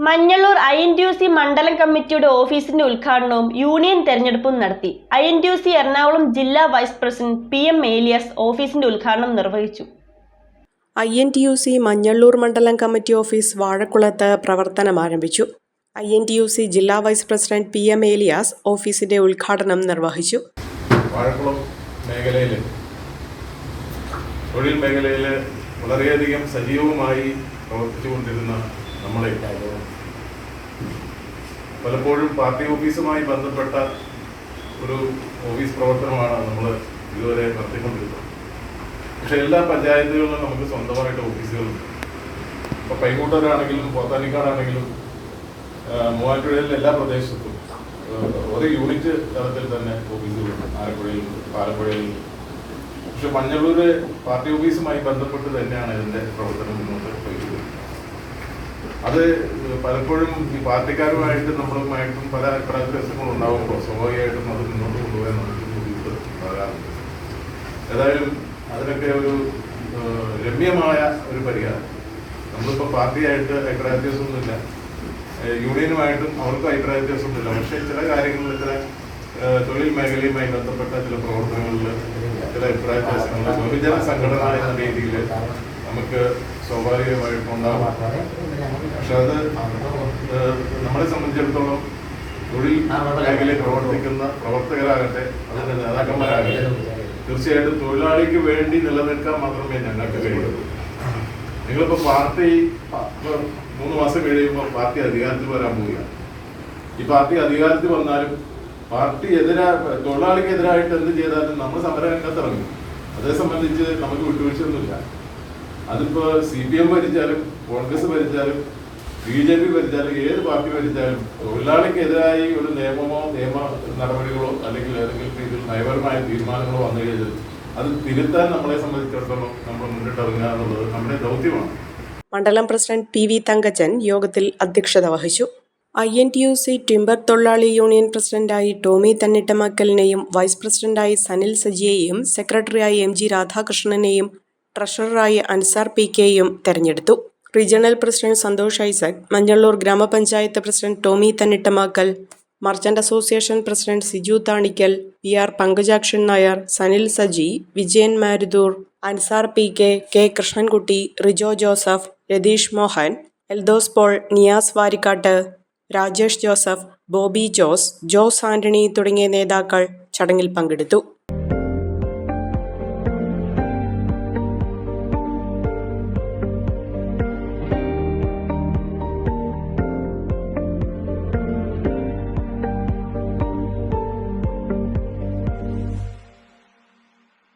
Manjalloor INTUC മണ്ഡലം കമ്മിറ്റിയുടെ ഓഫീസിന്റെ ഉദ്ഘാടനവും യൂണിയൻ തെരഞ്ഞെടുപ്പും നടത്തി. INTUC എറണാകുളം ജില്ലാ വൈസ് പ്രസിഡന്റ് PM ഏലിയാസ് ഓഫീസിന്റെ ഉദ്ഘാടനം നിർവഹിച്ചു. INTUC മഞ്ഞളൂർ മണ്ഡലം കമ്മിറ്റി ഓഫീസ് വാഴക്കുളത്ത് പ്രവർത്തനം ആരംഭിച്ചു. INTUC ജില്ലാ വൈസ് പ്രസിഡന്റ് PM ഏലിയാസ് ഓഫീസിന്റെ ഉദ്ഘാടനം നിർവഹിച്ചു. വാഴക്കുളം മേഖലയിൽ തൊഴിൽ മേഖലയിൽ വളരെയധികം സജീവമായി പ്രവർത്തിച്ചുകൊണ്ടിരുന്ന നമ്മളെ പലപ്പോഴും പാർട്ടി ഓഫീസുമായി ബന്ധപ്പെട്ട ഒരു ഓഫീസ് പ്രവർത്തനമാണ് നമ്മൾ ഇതുവരെ നടത്തിക്കൊണ്ടിരുന്നത്. പക്ഷെ എല്ലാ പഞ്ചായത്തുകളിലും നമുക്ക് സ്വന്തമായിട്ട് ഓഫീസുകളുണ്ട്. ഇപ്പോൾ പൈങ്ങോട്ടൂരാണെങ്കിലും പോത്താനിക്കാടാണെങ്കിലും മൂവാറ്റുപുഴയിലെ എല്ലാ പ്രദേശത്തും ഒരു യൂണിറ്റ് തലത്തിൽ തന്നെ ഓഫീസുകളുണ്ട്. ആലപ്പുഴയിലുണ്ട്, പാലപ്പുഴയിലുണ്ട്. പക്ഷെ മഞ്ഞളൂർ പാർട്ടി ഓഫീസുമായി ബന്ധപ്പെട്ട് തന്നെയാണ് ഇതിൻ്റെ പ്രവർത്തനം മുന്നോട്ട് പോയിട്ടുള്ളത്. അത് പലപ്പോഴും ഈ പാർട്ടിക്കാരുമായിട്ട് നമ്മളുമായിട്ടും പല അഭിപ്രായ വ്യത്യാസങ്ങളും ഉണ്ടാകുമ്പോൾ സ്വാഭാവികമായിട്ടും അത് മുന്നോട്ട് കൊണ്ടുപോകാൻ നമുക്ക് ബുദ്ധിമുട്ട് ഉണ്ടാകാറുണ്ട്. ഏതായാലും അതിനൊക്കെ ഒരു രമ്യമായ ഒരു പരിഹാരം. നമ്മളിപ്പോൾ പാർട്ടിയായിട്ട് അഭിപ്രായ വ്യത്യാസമൊന്നുമില്ല, യൂണിയനുമായിട്ടും അവർക്കും അഭിപ്രായ വ്യത്യാസമൊന്നുമില്ല. പക്ഷേ ചില കാര്യങ്ങളിൽ ചില തൊഴിൽ മേഖലയുമായി ബന്ധപ്പെട്ട ചില പ്രവർത്തനങ്ങളിൽ ചില അഭിപ്രായ വ്യത്യാസങ്ങൾ ബഹുജന സംഘടന എന്ന രീതിയിൽ നമുക്ക് സ്വാഭാവികമായിട്ടും ഉണ്ടാകും. പക്ഷെ അത് നമ്മളെ സംബന്ധിച്ചിടത്തോളം തൊഴിൽ മേഖലയിൽ പ്രവർത്തിക്കുന്ന പ്രവർത്തകരാകട്ടെ അതിൻ്റെ നേതാക്കന്മാരാകട്ടെ തീർച്ചയായിട്ടും തൊഴിലാളിക്ക് വേണ്ടി നിലനിൽക്കാൻ മാത്രമേ ഞങ്ങൾക്ക് കഴിയുള്ളൂ. നിങ്ങളിപ്പോൾ പാർട്ടി 3 മാസം കഴിയുമ്പോൾ പാർട്ടി അധികാരത്തിൽ വരാൻ പോവുകയാണ്. ഈ പാർട്ടി അധികാരത്തിൽ വന്നാലും പാർട്ടി തൊഴിലാളിക്ക് എതിരായിട്ട് എന്ത് ചെയ്താലും നമ്മൾ സമരരംഗത്ത് ഇറങ്ങും. അതേ സംബന്ധിച്ച് നമുക്ക് വിട്ടുവീഴ്ചയൊന്നുമില്ല. അതിപ്പോൾ CPM ഭരിച്ചാലും കോൺഗ്രസ് ഭരിച്ചാലും BJP ഭരിച്ചാലും ഏത് പാർട്ടി ഭരിച്ചാലും തൊഴിലാളിക്കെതിരായി ഒരു നിയമ നടപടികളോ അല്ലെങ്കിൽ ഏതെങ്കിലും രീതിയിൽ നയപരമായ തീരുമാനങ്ങളോ വന്നു കഴിഞ്ഞാൽ അത് തിരുത്താൻ നമ്മളെ സംബന്ധിച്ചിടത്തോളം നമ്മൾ മുന്നിട്ടിറങ്ങുക എന്നുള്ളത് നമ്മുടെ ദൗത്യമാണ്. മണ്ഡലം പ്രസിഡന്റ് PV തങ്കച്ചൻ യോഗത്തിൽ അധ്യക്ഷത വഹിച്ചു. INTUC ടിമ്പർ തൊഴിലാളി യൂണിയൻ പ്രസിഡന്റായി ടോമി തന്നിട്ടമക്കലിനെയും വൈസ് പ്രസിഡന്റായി സനിൽ സജിയെയും സെക്രട്ടറിയായി MG രാധാകൃഷ്ണനെയും ട്രഷററായി അൻസാർ PKയും തെരഞ്ഞെടുത്തു. Regional president Santhosh Isaac, Manjalloor grama panchayat president Tomy Thannittamakkal, merchant association president Siju Thanikkal, PR Pankajakshan Nair, Sanil Saji, Vijayan Maruthoor, Ansar PK, K Krishnankutty, Rijo Joseph, Ratheesh Mohan, Eldhose Paul, Niyas Varikkattu, Rajesh Joseph, Boby Jose, Jose Antony തുടങ്ങിയ നേതാക്കൾ ചടങ്ങിൽ പങ്കെടുത്തു.